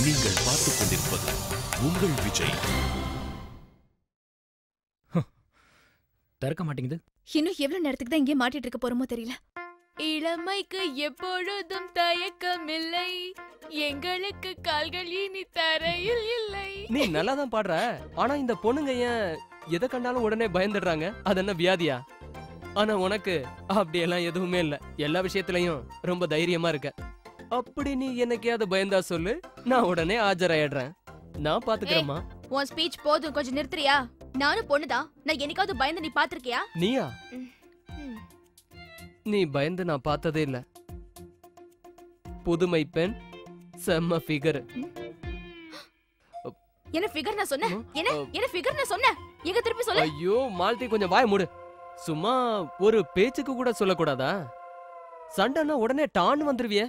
நீங்கள் பார்த்துக் கொண்டிருப்பது உங்கள் விஜய். திறக்க மாட்டேங்குது. இன்னும் எவ்வளவு நேரத்துக்கு தான் இங்கே மாட்டிட்டு இருக்க போறோமோ தெரியல. இளமைக்கு எப்பொழுதும் தயக்கமில்லை, எங்களுக்கு கால்கள் இனி தரையில் இல்லை. நீ நல்லா தான் பாடுற, ஆனா இந்த பொண்ணுங்க ஏன் எதை கண்டாலும் உடனே பயந்துடுறாங்க? அது என்ன வியாதியா? ஆனா உனக்கு அப்படியெல்லாம் எதுவுமே இல்ல, எல்லா விஷயத்திலயும் ரொம்ப தைரியமா இருக்க. அப்படி நீ என்னைக்காவது பயந்தா சொல்லு, நான் உடனே ஆஜராயிடுறேன். நான் பாத்துக்கிறேம்மா. உன் ஸ்பீச் போதும், கொஞ்சம் நிறுத்துறியா? நானும் பொண்ணுதான், நான் என்னைக்காவது பயந்து நீ பாத்திருக்கியா? நீயா? நீ பயந்து நான் பார்த்ததே இல்ல. புதுமை பெண், செம்ம ஃபிகர். என்ன ஃபிகர் நான் சொன்னேன்? என்ன ஃபிகர் நான் சொன்னேன்? எங்க திருப்பி சொல்ல? ஐயோ மால்தி, கொஞ்சம் வாய மூடு. சும்மா ஒரு பேச்சுக்கு கூட சொல்லக்கூடாதா? சண்டைனா உடனே டான் வந்துருவிய.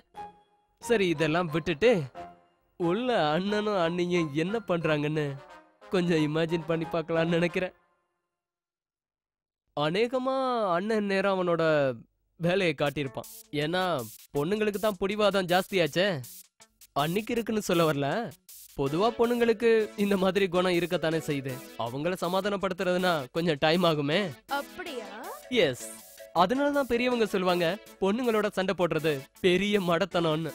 சரி, இதெல்லாம் விட்டுட்டு உள்ள அண்ணனும் அண்ணியும் என்ன பண்றாங்கன்னு கொஞ்சம் இமேஜின் பண்ணி பார்க்கலாம்னு நினைக்கிறேன். அநேகமா அண்ணன் நேரம் அவனோட வேலையை காட்டியிருப்பான். ஏன்னா பொண்ணுங்களுக்கு தான் பிடிவாதம் ஜாஸ்தியாச்சே. அன்னைக்கு இருக்குன்னு சொல்ல வரல, பொதுவா பொண்ணுங்களுக்கு இந்த மாதிரி குணம் இருக்கத்தானே செய்யுது. அவங்கள சமாதானப்படுத்துறதுனா கொஞ்சம் டைம் ஆகுமே. அப்படியா? எஸ், அதனாலதான் பெரியவங்க சொல்லுவாங்க பொண்ணுங்களோட சண்டை போடுறது பெரிய மடத்தனம்னு.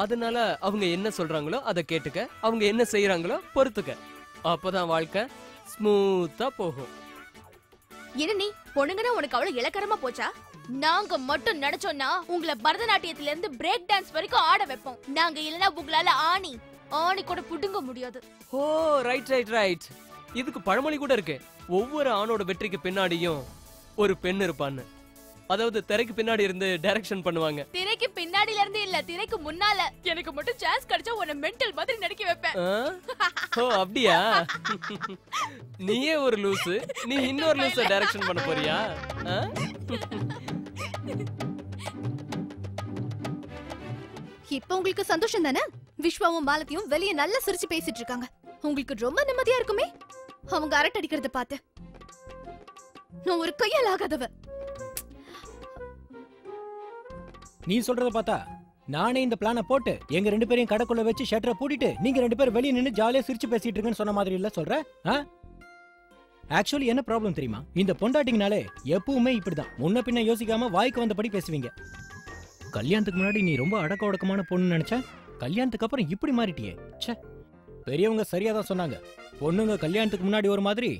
அதனால அவங்க என்ன சொல்றாங்களோ அதை கேட்டுக்க, அவங்க என்ன செய்யறாங்களோ பொறுத்துக்க. அப்பதான் வாழ்க்கை ஸ்மூத்தா போகும். என்ன நீ பொண்ணுங்கன்னா உனக்கு அவ்வளவு இலக்கரமா போச்சா? நாங்க மட்டும் நினைச்சோம்னா உங்களை பரதநாட்டியத்துல இருந்து பிரேக் டான்ஸ் வரைக்கும் ஆட வைப்போம். நாங்க இல்லனா உங்களால ஆணி கூட புடுங்க முடியாது. ஓ ரைட் ரைட் ரைட். இதுக்கு பழமொழி கூட இருக்கு, ஒவ்வொரு ஆணோட வெற்றிக்கு பின்னாடியும் ஒரு பெண் இருப்பான்னு. அதாவது திரைக்கு பின்னாடி இருந்து டைரக்ஷன் பண்ணுவாங்க. திரைக்கு பின்னாடில இருந்து இல்ல, திரைக்கு முன்னால. எனக்கு மட்டும் சான்ஸ் கிடைச்சா உன்னை மென்டல் மாதிரி நடிக்க வைப்பேன். ஓ அப்படியா? நீயே ஒரு லூசு, நீ இன்னொரு லூச டைரக்ஷன் பண்ண போறியா? இப்ப உங்களுக்கு சந்தோஷம் தானே? விஸ்வாவும் மாலத்தியும் வெளியே நல்லா சிரிச்சு பேசிட்டு இருக்காங்க. உங்களுக்கு ரொம்ப நிம்மதியா இருக்குமே அவங்க அரட்டை அடிக்கிறத பார்த்து. நான் ஒரு கையால் ஆகாதவ. நீ சொல்றத பார்த்தா நானே இந்த பிளானை போட்டு எங்க ரெண்டு பேரையும் கடைக்குள்ள வச்சு ஷட்டரை பூட்டிட்டு நீங்க ரெண்டு பேரும் வெளியே நின்று ஜாலியா சிரிச்சு பேசிட்டு இருக்கேன்னு சொன்ன மாதிரி இல்ல சொல்ற? ஆக்சுவலி என்ன ப்ராப்ளம் தெரியுமா? இந்த பொண்டாட்டிங்கனாலே எப்பவுமே இப்படிதான், முன்ன பின்ன யோசிக்காம வாய்க்கு வந்தபடி பேசுவீங்க. கல்யாணத்துக்கு முன்னாடி நீ ரொம்ப அடக்க ஒடுக்கமான பொண்ணு நினைச்ச, கல்யாணத்துக்கு அப்புறம் இப்படி மாறிட்டியே. ச்சே, பெரியவங்க சரியா தான் சொன்னாங்க, பொண்ணுங்க கல்யாணத்துக்கு முன்னாடி ஒரு மாதிரி,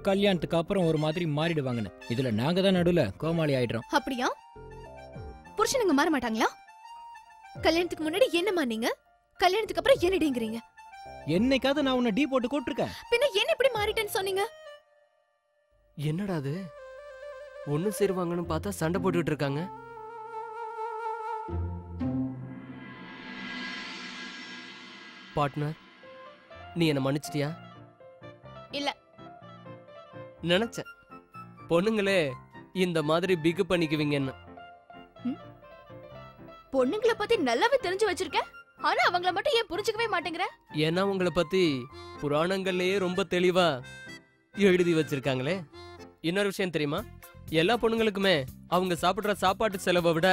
கல்யாணத்துக்கு அப்புறம் ஒரு மாதிரி மாறிடுவாங்கன்னு. இதுல நாங்க தான் நடுவுல கோமாளி ஆயிடுறோம். அப்படியா? புருஷனுங்க மாற மாட்டாங்களா? கல்யாணத்துக்கு முன்னாடி என்னமா நீங்க, கல்யாணத்துக்கு அப்புறம் என்னடிங்கறீங்க? என்னைக்காவது நான் உன்னை டீ போட்டு கூப்பிட்டுருக்கேன்? பின்ன என்ன இப்படி மாறிட்டேன்னு சொன்னீங்க? என்னடா அது, ஒண்ணு சேருவாங்கன்னு பார்த்தா சண்டை போட்டுட்டு இருக்காங்க. பார்ட்னர், நீ என்ன மன்னிச்சிட்டியா? இல்ல. நினைச்சேன் பொண்ணுங்களே இந்த மாதிரி பிகு பண்ணிக்குவீங்கன்னு. பொண்ணுங்களை பத்தி நல்லாவே தெரிஞ்சு வச்சிருக்கேன், ஆனா அவங்கள மட்டும் ஏன் புரிஞ்சுக்கவே மாட்டேங்கிற? ஏன்னா உங்களை பத்தி புராணங்கள்லயே ரொம்ப தெளிவா எழுதி வச்சிருக்காங்களே. இன்னொரு விஷயம் தெரியுமா? எல்லா பொண்ணுங்களுக்குமே அவங்க சாப்பிடுற சாப்பாட்டு செலவை விட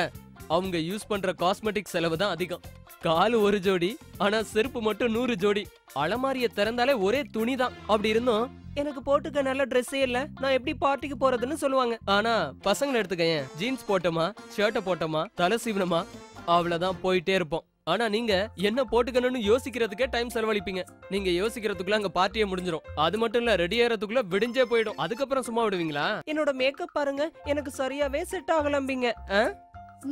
அவங்க யூஸ் பண்ற காஸ்மெட்டிக் செலவு தான் அதிகம். காலு ஒரு ஜோடி, ஆனா செருப்பு மட்டும் 100 ஜோடி. அலமாரிய திறந்தாலே ஒரே துணி தான். அப்படி இருந்தும் எனக்கு போட்டுக்க நல்ல ட்ரெஸ்ஸே இல்ல, நான் எப்படி பார்ட்டிக்கு போறதுன்னு சொல்லுவாங்க. ஆனா பசங்களை எடுத்துக்கேன், ஜீன்ஸ் போட்டோமா, ஷர்ட்டை போட்டோமா, தலை சீவனமா, அவ்வளவுதான் போயிட்டே இருப்போம். ஆனா நீங்க என்ன போட்டுக்கணும்னு யோசிக்கிறதுக்கே டைம் செலவழிப்பீங்க. நீங்க யோசிக்கிறதுக்குள்ள அங்க பார்ட்டியே முடிஞ்சிடும். அது மட்டும் இல்ல, ரெடி ஆகிறதுக்குள்ள விடிஞ்சே போயிடும். அதுக்கப்புறம் சும்மா விடுவீங்களா? என்னோட மேக்கப் பாருங்க, எனக்கு சரியாவே செட் ஆகலம்பீங்க.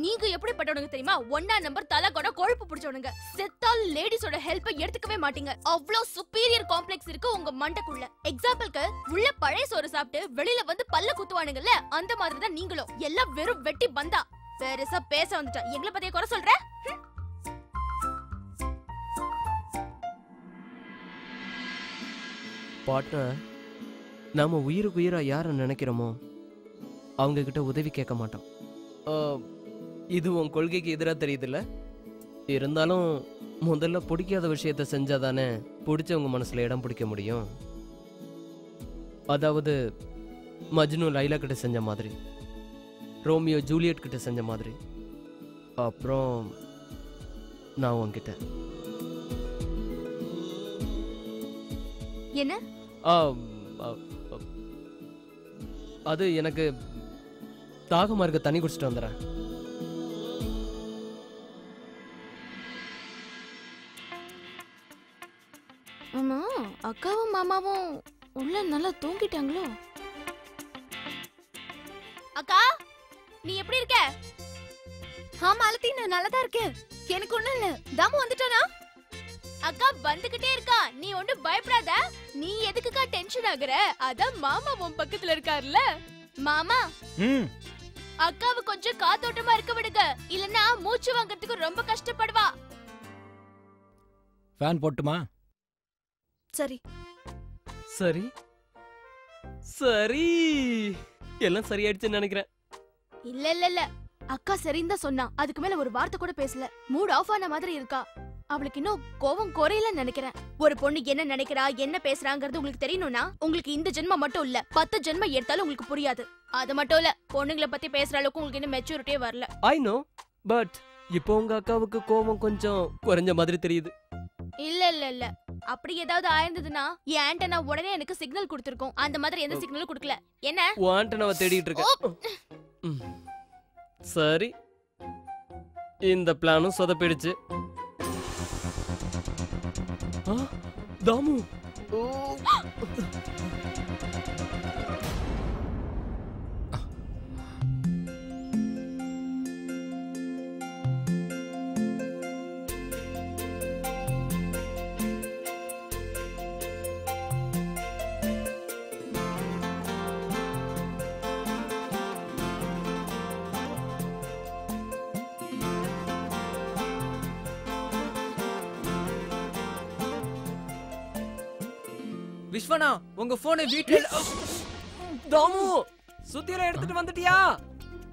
நீங்க எப்படி பட்டவனுங்க தெரியுமா? 1ஆம் நம்பர் தலை கூட கொழுப்பு பிடிச்சவனுங்க. செத்தால் லேடிஸோட ஹெல்ப்பை எடுத்துக்கவே மாட்டீங்க. அவ்வளோ சுப்பீரியர் காம்ப்ளெக்ஸ் இருக்கு உங்க மண்டைக்குள்ள. எக்ஸாம்பிளுக்கு, உள்ள பழைய சோறு சாப்பிட்டு வெளியில வந்து பல்ல குத்துவானுங்கல்ல, அந்த மாதிரி தான் நீங்களும். எல்லாம் வெறும் வெட்டி பந்தா. பெருசா பேச வந்துட்டா, எங்களை பத்தியே குறை சொல்ற? பார்ட்னர், நாம உயிருக்கு உயிரா யார நினைக்கிறோமோ அவங்க கிட்ட உதவி கேட்க மாட்டோம். இது உன் கொள்கைக்கு எதிராக தெரியுதுல்ல? இருந்தாலும் முதல்ல பிடிக்காத விஷயத்த செஞ்சாதானே பிடிச்சவங்க மனசுல இடம் பிடிக்க முடியும். அதாவது மஜ்னு லைலா கிட்ட செஞ்ச மாதிரி, ரோமியோ ஜூலியட் கிட்ட செஞ்ச மாதிரி. அப்புறம் நான் உன்கிட்ட என்ன? ஆ, ஆ, அது எனக்கு தாகமா இருக்க, தண்ணி குடிச்சிட்டு வந்துடுறேன். ஆமா, அக்காவும் மாமாவும் உள்ள நல்லா தூங்கிட்டாங்களோ? அக்கா, நீ எப்படி இருக்க? மாலதி, நான் நல்லதா இருக்கேன். எனக்கு ஒண்ணும் இல்ல. தாமு வந்துட்டானா? அக்கா வந்துகிட்டே இருக்கா, நீ ஒண்ணும் பயப்படாத. நீ எதுக்குக்கா டென்ஷன் ஆகுற? அதான் மாமா உன் பக்கத்துல இருக்காருல்ல. மாமா, அக்காவை கொஞ்சம் காத்தோட்டமா இருக்க விடுங்க, இல்லன்னா மூச்சு வாங்குறதுக்கு ரொம்ப கஷ்டப்படுவா. ஃபேன் போட்டுமா? சரி. சரி சரி, எல்லாம் சரியாயிடுச்சுன்னு நினைக்கிறேன். இல்ல இல்ல இல்ல, அக்கா சரின்னு தான் சொன்னா. அதுக்கு மேல ஒரு வார்த்தை கூட பேசல. மூட் ஆஃப் ஆன மாதிரி இருக்கா. அவளுக்கு இன்னும் கோவம் குறையலன்னு நினைக்கிறேன். ஒரு பொண்ணு என்ன நினைக்கிறா, என்ன பேசுறாங்கிறது உங்களுக்கு தெரியணும்னா உங்களுக்கு இந்த ஜென்மம் மட்டும் இல்ல, 10 ஜென்மம் எடுத்தாலும் உங்களுக்கு புரியாது. அது மட்டும் இல்ல, பொண்ணுங்களை பத்தி பேசுற அளவுக்கு உங்களுக்கு இன்னும் மெச்சூரிட்டியே வரல. ஐ நோ, பட் இப்போ உங்க அக்காவுக்கு கோவம் கொஞ்சம் குறைஞ்ச மாதிரி தெரியுது. இல்ல இல்ல இல்ல, அப்படி ஏதாவது ஆயிருந்ததுன்னா என் ஆண்டனா உடனே எனக்கு சிக்னல் கொடுத்திருக்கும். அந்த மாதிரி எந்த சிக்னலும் கொடுக்கல. என்ன உன் ஆண்டனாவை தேடிட்டு இருக்க. சரி, இந்த பிளானும் சொதப்பிடுச்சு. தாமு, விஸ்வனா, உங்க போனை வீட்டுல. தாமு, சுத்தியல எடுத்துட்டு வந்துட்டியா?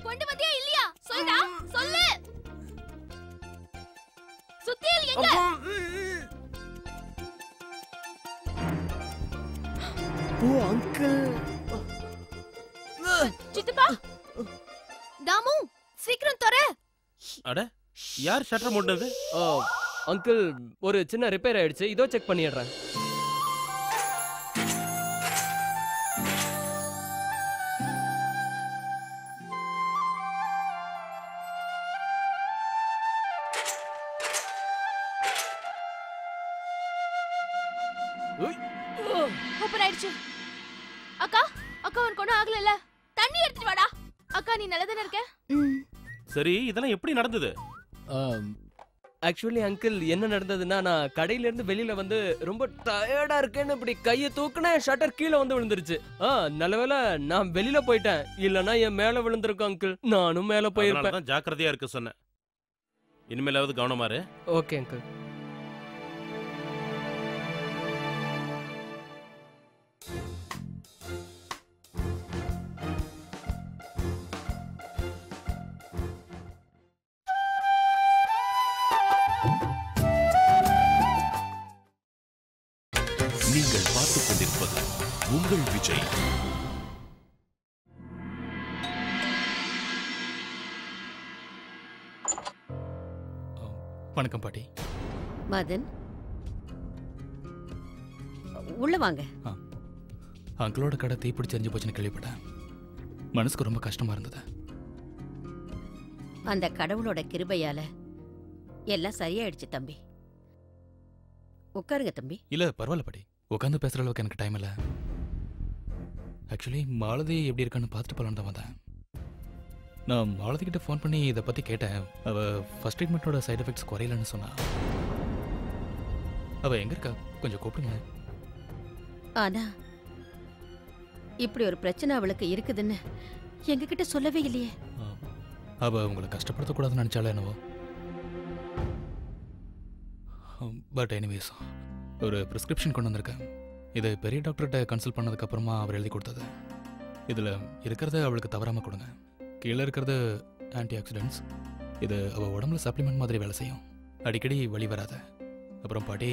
கொண்டு வந்தியா இல்லையா? சொல்லுடா, சொல்லு. சுத்தியல் எங்க? ஓ அங்கிள். சித்தப்பா, தாமு, சீக்கிரம் தர. அட, யார் ஷட்டர் மூடுனது? அங்கிள், ஒரு சின்ன ரிப்பேர் ஆயிடுச்சு, இதோ செக் பண்ணிடுறேன். ஓபன் ஆயிடுச்சு. அக்கா, அக்கா உனக்கு ஒண்ணும் ஆகல? தண்ணி எடுத்துட்டு வாடா. அக்கா, நீ நல்லதானே இருக்க? சரி, இதெல்லாம் எப்படி நடந்தது? ஆக்சுவலி அங்கிள், என்ன நடந்ததுன்னா, நான் கடையில இருந்து வெளியில வந்து ரொம்ப டயர்டா இருக்கேன்னு இப்படி கையை தூக்குனேன், ஷட்டர் கீழே வந்து விழுந்துருச்சு. நல்லவேளை நான் வெளியில போயிட்டேன், இல்லனா என் மேல விழுந்திருக்கும் அங்கிள். நானும் மேல போயிருப்பேன். தான் ஜாக்கிரதையா இருக்க சொன்னேன். இனிமேலாவது கவனமா இரு. Okay uncle. நீங்கள் பார்த்துக் கொண்டிருப்பது உங்கள் விஜய். வணக்கம் பாட்டி. மதன், உள்ள வாங்க. அங்கிளோட கடை தீப்பிடிச்சு எரிஞ்சு போச்சுன்னு கேள்விப்பட்டேன். மனசுக்கு ரொம்ப கஷ்டமா இருந்தது. அந்த கடவுளோட கிருபையால எல்லாம் சரியாயிடுச்சு தம்பி. உட்காருங்க தம்பி. இல்ல பரவாயில்ல பாட்டி, உட்காந்து பேசுற அளவுக்கு எனக்கு டைம் இல்லை. ஆக்சுவலி மாலதி எப்படி இருக்கான்னு பார்த்துட்டு போலான்னு தான் வந்தேன். நான் மாலதி கிட்ட ஃபோன் பண்ணி இதை பற்றி கேட்டேன். அவள் ஃபர்ஸ்ட் ட்ரீட்மெண்ட்டோட சைட் எஃபெக்ட்ஸ் குறையலன்னு சொன்னா. அவள் எங்கே இருக்கா, கொஞ்சம் கூப்பிடுங்களேன். ஆனா இப்படி ஒரு பிரச்சனை அவளுக்கு இருக்குதுன்னு எங்ககிட்ட சொல்லவே இல்லையே. அவள் உங்களை கஷ்டப்படுத்தக்கூடாதுன்னு நினச்சாலே என்னவோ. பட் எனிவேஸ், ஒரு ப்ரிஸ்கிரிப்ஷன் கொண்டு வந்திருக்கேன். இது பெரிய டாக்டர்கிட்ட கன்சல்ட் பண்ணதுக்கப்புறமா அவர் எழுதி கொடுத்தது. இதில் இருக்கிறத அவளுக்கு தவறாமல் கொடுங்க. கீழே இருக்கிறது ஆன்டி ஆக்சிடென்ட்ஸ். இது அவள் உடம்புல சப்ளிமெண்ட் மாதிரி வேலை செய்யும். அடிக்கடி வலி வராத. அப்புறம் பாட்டி,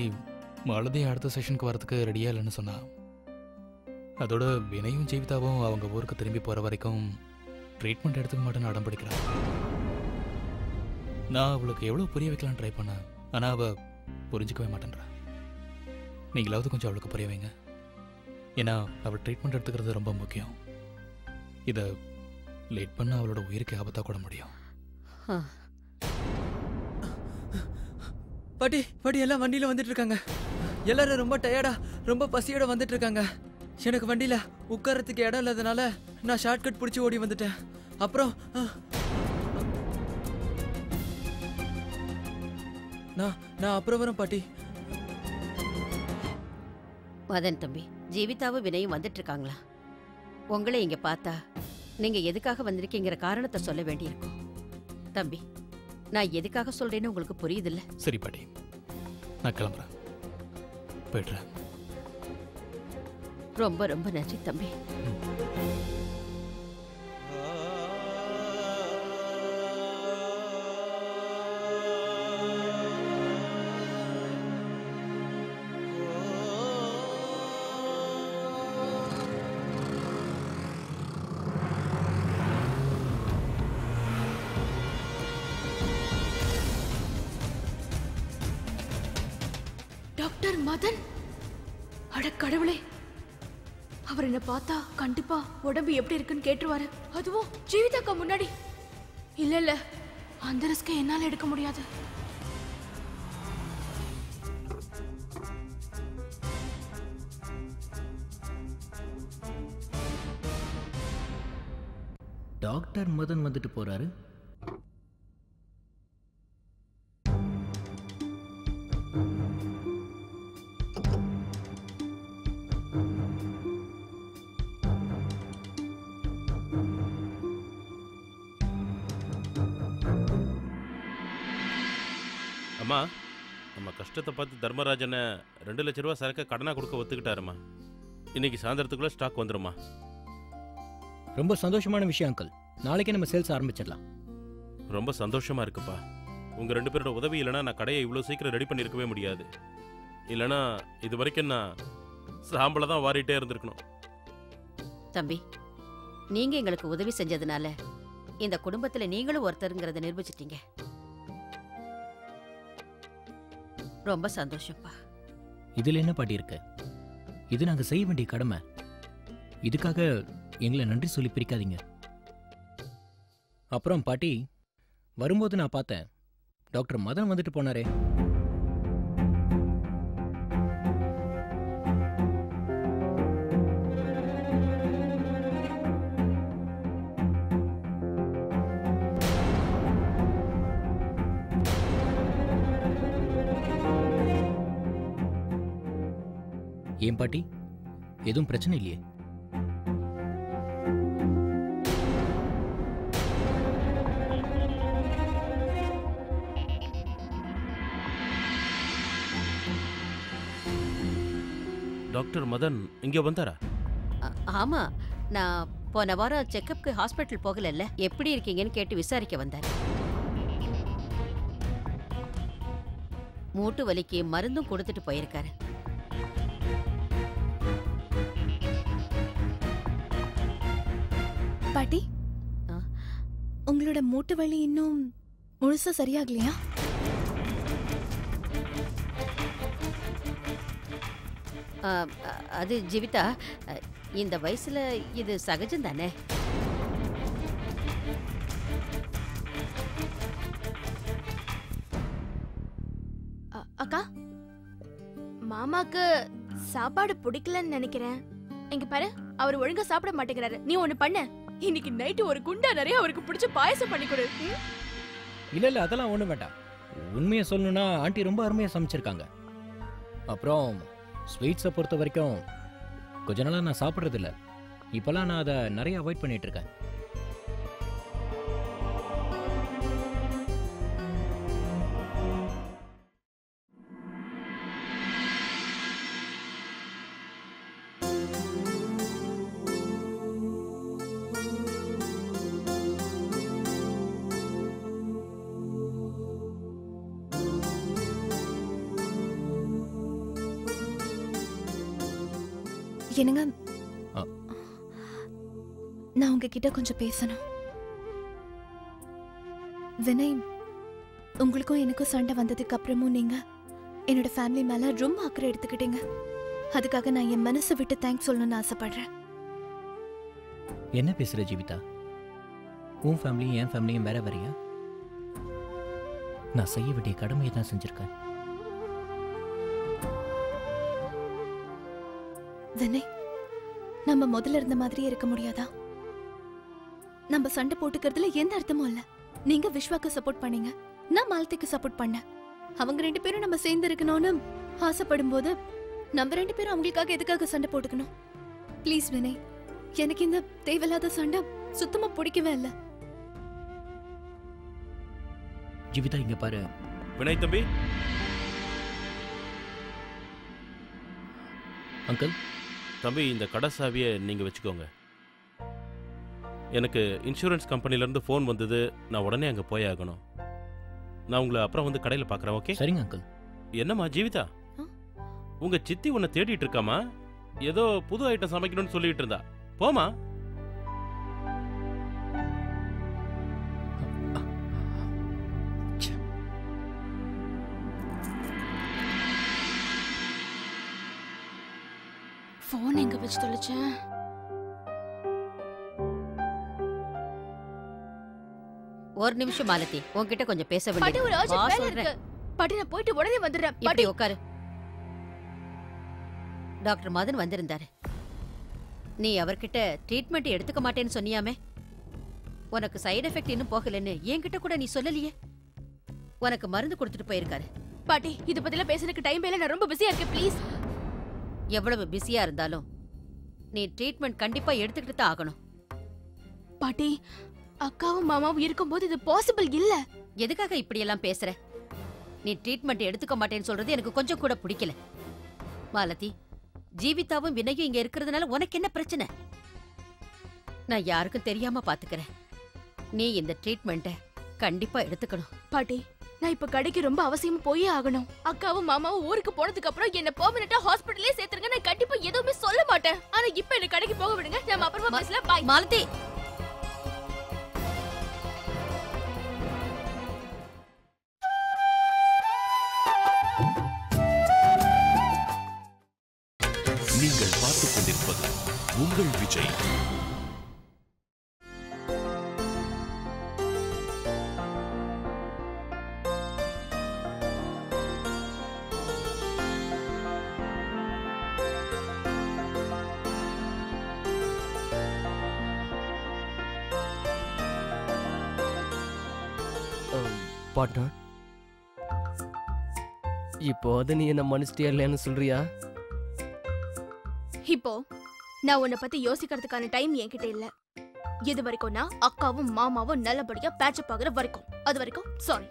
மாலதி அடுத்த செஷனுக்கு வரதுக்கு ரெடியாக இல்லைன்னு சொன்னா. அதோட வினையும் ஜீவிதாவும் அவங்க ஊருக்கு திரும்பி போகிற வரைக்கும் ட்ரீட்மெண்ட் எடுத்துக்க மாட்டேன்னு அடம் பிடிக்கிறான். நான் அவளுக்கு எவ்வளோ புரிய வைக்கலான்னு ட்ரை பண்ணேன், ஆனால் அவள் புரிஞ்சிக்கவே மாட்டேன்றா. நீங்களாவது கொஞ்சம் அவளுக்கு புரிய வைங்க. ஏன்னா அவள் ட்ரீட்மெண்ட் எடுத்துக்கிறது ரொம்ப முக்கியம். இதை லேட் பண்ண அவளோட உயிருக்கு ஆபத்தாக கூட முடியும். பாட்டி பாட்டி எல்லாம் வண்டியில வந்துட்டு இருக்காங்க. எல்லாரும் ரொம்ப டயர்டா ரொம்ப பசியோட வந்துட்டு இருக்காங்க. எனக்கு வண்டியில உட்காரத்துக்கு இடம் இல்லாதனால நான் ஷார்ட்கட் பிடிச்சி ஓடி வந்துட்டேன். அப்புறம் நான் அப்புறம் வரேன் பாட்டி. மதன் தம்பி, ஜீவிதாவும் வினயும் வந்துட்டு இருக்காங்களா? உங்களை இங்க பார்த்தா நீங்க எதுக்காக வந்திருக்கீங்கிற காரணத்தை சொல்ல வேண்டியிருக்கும். தம்பி, நான் எதுக்காக சொல்றேன்னு உங்களுக்கு புரியுதுல்ல? சரி பாட்டி, நான் கிளம்புறேன், போய்ட்றேன். ரொம்ப ரொம்ப நன்றி தம்பி. டாக்டர் மதன், அட கடவுளே, அவர் என்ன பார்த்தா கண்டிப்பா உடம்பு எப்படி இருக்குன்னு கேட்டுருவாரு. அதுவும் ஜீவிதாக்கா முன்னாடி. இல்ல இல்ல, அந்த ரிஸ்கை என்னால எடுக்க முடியாது. டாக்டர் மதன் வந்துட்டு போறாரு. அம்மா, நம்ம கஷ்டத்தை பார்த்து தர்மராஜனை 2 லட்ச ரூபா சரக்கு கடனாக கொடுக்க ஒத்துக்கிட்டாருமா. இன்னைக்கு சாயந்தரத்துக்குள்ள ஸ்டாக் வந்துருமா. ரொம்ப சந்தோஷமான விஷயம் அங்கிள். நாளைக்கே நம்ம சேல்ஸ் ஆரம்பிச்சிடலாம். ரொம்ப சந்தோஷமா இருக்குப்பா. உங்க 2 பேரோட உதவி இல்லைன்னா நான் கடையை இவ்வளோ சீக்கிரம் ரெடி பண்ணியிருக்கவே முடியாது. இல்லைன்னா இது வரைக்கும் நான் சாம்பலை தான் வாரிட்டே இருந்திருக்கணும். தம்பி, நீங்க எங்களுக்கு உதவி செஞ்சதுனால இந்த குடும்பத்துல நீங்களும் ஒருத்தருங்கிறத நிரூபிச்சிட்டீங்க. ரொம்ப சந்தோஷப்பா. இதுல என்ன பாட்டி இருக்கு? இது நாங்க செய்ய வேண்டிய கடமை. இதுக்காக எங்களை நன்றி சொல்லி பிரிக்காதீங்க. அப்புறம் பாட்டி, வரும்போது நான் பார்த்தேன், டாக்டர் மதன் வந்துட்டு போனாரே. ஏன் பாட்டி, எதுவும் பிரச்சனை இல்லையே? டாக்டர் மதன் இங்கே வந்தாரா? ஆமா, நான் போன வாரம் செக்கப்க்கு ஹாஸ்பிட்டல் போகலல்ல, எப்படி இருக்கீங்கன்னு கேட்டு விசாரிக்க வந்தார். மூட்டு வலிக்கு மருந்தும் கொடுத்துட்டு போயிருக்காரு. பாட்டி, உங்களோட மூட்டு வலி இன்னும் முழுசா சரியாகலையா? அது ஜீவிதா, இந்த வயசுல இது சகஜம் தானே. அக்கா, மாமாக்கு சாப்பாடு பிடிக்கலன்னு நினைக்கிறேன். இங்க பாரு, அவர் ஒழுங்கா சாப்பிட மாட்டேங்கிறாரு. நீ ஒண்ணு பண்ண, இன்னைக்கு நைட்டு ஒரு குண்டா நிறைய அவருக்கு பிடிச்ச பாயசம் பண்ணி கொடு. இல்ல இல்ல, அதெல்லாம் ஒண்ணும் வேண்டாம். உண்மையை சொல்லணும்னா ஆண்டி ரொம்ப அருமையா சமைச்சிருக்காங்க. அப்புறம் ஸ்வீட்ஸை பொறுத்த வரைக்கும் கொஞ்ச நாளா நான் சாப்பிட்றது இல்லை. இப்பெல்லாம் நான் அதை நிறைய அவாய்ட் பண்ணிட்டு இருக்கேன். என்னங்க, நான் உங்ககிட்ட கொஞ்சம் பேசணும். வினய், உங்களுக்கும் எனக்கும் சண்டை வந்ததுக்கு அப்புறமும் நீங்க என்னோட ஃபேமிலி மேல ரொம்ப அக்கறை எடுத்துக்கிட்டீங்க. அதுக்காக நான் என் மனசை விட்டு தேங்க்ஸ் சொல்லணும்னு ஆசைப்படுறேன். என்ன பேசுற ஜீவிதா? உன் ஃபேமிலியும் என் ஃபேமிலியும் வேற வேறையா? நான் செய்ய வேண்டிய கடமையை தான் செஞ்சிருக்கேன். வினய், நம்ம முதல்ல இருந்த மாதிரியே இருக்க முடியாதா? நம்ம சண்டை போட்டுக்கிறதுல எந்த அர்த்தமும் இல்ல. நீங்க விஸ்வாக்கு சப்போர்ட் பண்ணீங்க, நான் மாலதிக்கு சப்போர்ட் பண்ணேன். அவங்க 2 பேரும் நம்ம சேர்ந்து இருக்கணும்னு ஆசைப்படும் போது நம்ம 2 பேரும் அவங்களுக்காக எதுக்காக சண்டை போட்டுக்கணும்? ப்ளீஸ் வினய், எனக்கு இந்த தேவையில்லாத சண்டை சுத்தமா பிடிக்கவே இல்ல. ஜீவிதா இங்க பாரு. வினய் தம்பி. அங்கிள். தம்பி, இந்த கடை சாவியை நீங்க வச்சுக்கோங்க. எனக்கு இன்சூரன்ஸ் கம்பெனிலேருந்து ஃபோன் வந்தது, நான் உடனே அங்கே போய் ஆகணும். நான் உங்களை அப்புறம் வந்து கடையில் பார்க்குறேன். ஓகே? சரிங்க அங்கிள். என்னம்மா ஜீவிதா, உங்க சித்தி உன்னை தேடிட்டு இருக்காமா? ஏதோ புது ஐட்டம் சமைக்கணும்னு சொல்லிட்டு இருந்தா. போமா. போன் எங்க வச்சு தொலைச்சேன்? ஒரு நிமிஷம் மாலதி, உன்கிட்ட கொஞ்சம் பேச பாட்டி, வேண்டியது. ஒரு urgent வா வேலை சொல்றேன். இருக்கு. பாட்டி, நான் போயிட்டு உடனே வந்துடுறேன். இப்படி பாட்டி, உட்காரு. டாக்டர் மதன் வந்திருந்தாரு. நீ அவர்கிட்ட ட்ரீட்மெண்ட் எடுத்துக்க மாட்டேன்னு சொன்னியாமே, உனக்கு சைடு எஃபெக்ட் இன்னும் போகலன்னு என்கிட்ட கூட நீ சொல்லலையே. உனக்கு மருந்து கொடுத்துட்டு போயிருக்காரு. பாட்டி, இத பத்தில பேசுறதுக்கு டைம் இல்ல. நான் ரொம்ப பிஸியா இருக்கேன். ப்ளீஸ். எவ்வளவு பிஸியா இருந்தாலும் நீ ட்ரீட்மெண்ட் கண்டிப்பா எடுத்துக்கிட்டு தான் ஆகணும். பாட்டி, அக்காவும் மாமாவும் இருக்கும்போது இது பாசிபிள் இல்ல. எதுக்காக இப்படி எல்லாம் பேசுற? நீ ட்ரீட்மெண்ட் எடுத்துக்க மாட்டேன்னு சொல்றது எனக்கு கொஞ்சம் கூட பிடிக்கல. மாலதி, ஜீவிதாவும் வினயும் இங்க இருக்கிறதுனால உனக்கு என்ன பிரச்சனை? நான் யாருக்கும் தெரியாம பாத்துக்கிறேன். நீ இந்த ட்ரீட்மெண்ட்டை கண்டிப்பா எடுத்துக்கணும். பாட்டி, நான் இப்ப கடைக்கு ரொம்ப அவசியமா போயே ஆகணும். அக்காவும் மாமாவும் ஊருக்கு போனதுக்கு அப்புறம் என்ன பெர்மனன்ட்டா ஹாஸ்பிடல்லே சேர்த்துருங்க. நான் கண்டிப்பா எதுவுமே சொல்ல மாட்டேன். ஆனா இப்ப என்ன கடைக்கு போக விடுங்க. நாம அப்புறமா பேசலாம். பை. மாலதி, நீங்கள் பார்த்துக் கொண்டிருப்பது உங்கள் விஜய். பார்ட்னர், இப்போ அது நீ என்ன மனுஷிட்டியா இல்லைன்னு சொல்றியா? இப்போ நான் உன்னை பத்தி யோசிக்கிறதுக்கான டைம் என்கிட்ட இல்ல. இது வரைக்கும் நான் அக்காவும் மாமாவும் நல்லபடியா பேட்சப் ஆகுற வரைக்கும், அது வரைக்கும் சாரி.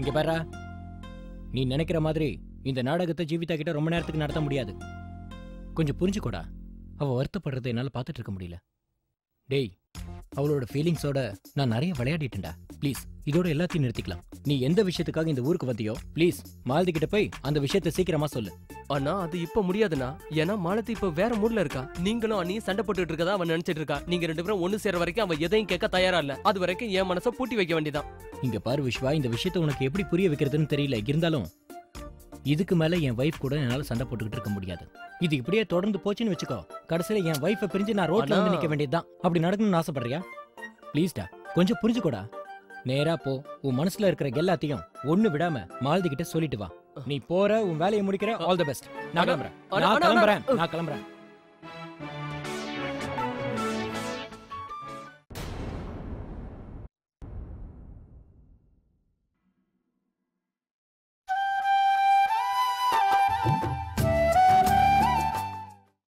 இங்க பாரா, நீ நினைக்கிற மாதிரி இந்த நாடகத்தை ஜீவிதா கிட்ட ரொம்ப நேரத்துக்கு நடத்த முடியாது. கொஞ்சம் புரிஞ்சுக்கோடா. அவ வருத்தப்படுறதை என்னால பார்த்துட்டு இருக்க முடியல. டேய், அவளோட ஃபீலிங்ஸோட நான் நிறைய விளையாடிட்டேன்டா. ப்ளீஸ் இதோட எல்லாத்தையும் நிறுத்திக்கலாம். நீ எந்த விஷயத்துக்காக இந்த ஊருக்கு வந்தியோ ப்ளீஸ் மாலதி கிட்ட போய் அந்த விஷயத்தை சீக்கிரமா சொல்லு. ஆனா அது இப்ப முடியாதுண்ணா. ஏன்னா மாலதி இப்ப வேற மூட்ல இருக்கா. நீங்களும் அண்ணியும் சண்டை போட்டுட்டு இருக்கதா அவன் நினைச்சிட்டு இருக்கா. நீங்க 2 பேரும் ஒண்ணு சேர வரைக்கும் அவன் எதையும் கேட்க தயாரா இல்ல. அது வரைக்கும் என் மனசை பூட்டி வைக்க வேண்டியதான். இங்க பாரு விஸ்வா, இந்த விஷயத்தை உனக்கு எப்படி புரிய வைக்கிறதுன்னு தெரியல. இருந்தாலும் இதுக்கு மேல என் வைஃப் கூட என்னால சண்டை போட்டுக்கிட்டு இருக்க முடியாது. இது இப்படியே தொடர்ந்து போச்சுன்னு வச்சுக்கோ, கடைசியில என் வைஃபை பிரிஞ்சு நான் ரோட்ல வந்து நிக்க வேண்டியதுதான். அப்படி நடக்கணும்னு ஆசைப்படுறியா? ப்ளீஸ்டா, கொஞ்சம் புரிஞ்சுக்கோடா. நேரா போ, உன் மனசுல இருக்கிற எல்லாத்தையும் ஒண்ணு விடாம மாலதி கிட்ட சொல்லிட்டு வா. நீ போற, உன் வேலையை முடிக்கிற. All the best. நான் கிளம்புறேன். ஆ